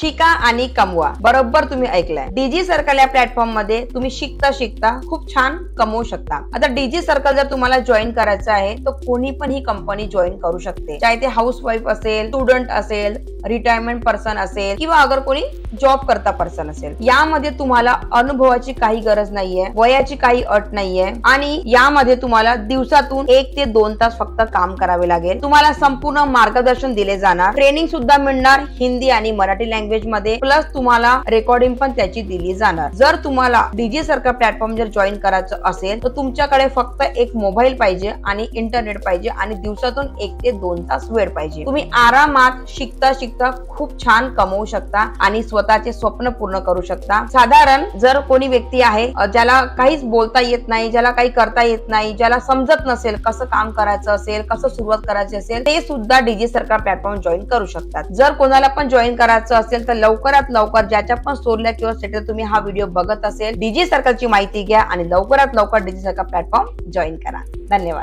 शिका आणि कमवा. बरोबर तुम्ही ऐकलंय. डीजी सर्कल या प्लॅटफॉर्म मध्ये तुम्ही शिकता शिकता खूप छान कमवू शकता. आता डीजी सर्कल जर तुम्हाला जॉईन करायचं आहे तर कोणी पण ही कंपनी जॉईन करू शकते. चाहे ते हाऊसवाईफ असेल, स्टुडंट असेल, रिटायरमेंट पर्सन असेल किंवा अगर कोणी जॉब करता पर्सन असेल. यामध्ये तुम्हाला अनुभवाची काही गरज नाहीये, वयाची काही अट नाहीये आणि यामध्ये तुम्हाला दिवसातून 1 ते 2 तास फक्त काम करावे लागेल. तुम्हाला संपूर्ण मार्गदर्शन दिले जाणार, ट्रेनिंग सुद्धा मिळणार हिंदी आणि मराठी लँग्वेज मध्ये, प्लस तुम्हाला रेकॉर्डिंग पण त्याची दिली जाणार. जर तुम्हाला डीजी सर्कल प्लॅटफॉर्म जर जॉईन करायचं असेल तर तुमच्याकडे फक्त एक मोबाईल पाहिजे आणि इंटरनेट पाहिजे आणि दिवसातून 1 ते 2 तास वेळ पाहिजे. तुम्ही आरामात शिकता शिकता खूप छान कमवू शकता आणि स्वतःचे स्वप्न पूर्ण करू शकता. साधारण जर कोणी व्यक्ती आहे ज्याला काहीच बोलता येत नाही, ज्याला काही करता येत नाही, ज्याला समजत नसेल कसं काम करायचं असेल, कसं सुरुवात करायची असेल, ते सुद्धा डीजी सर्कल प्लॅटफॉर्म जॉईन करू शकतात. जर कोणाला पण जॉईन करायचं असेल तर लवकरात लवकर ज्याच्या पण स्टोरीला किंवा स्टेटस तुम्ही हा व्हिडिओ बघत असेल, डीजी सर्कलची माहिती घ्या आणि लवकरात लवकर डीजी सर्कल प्लॅटफॉर्म जॉईन करा. धन्यवाद.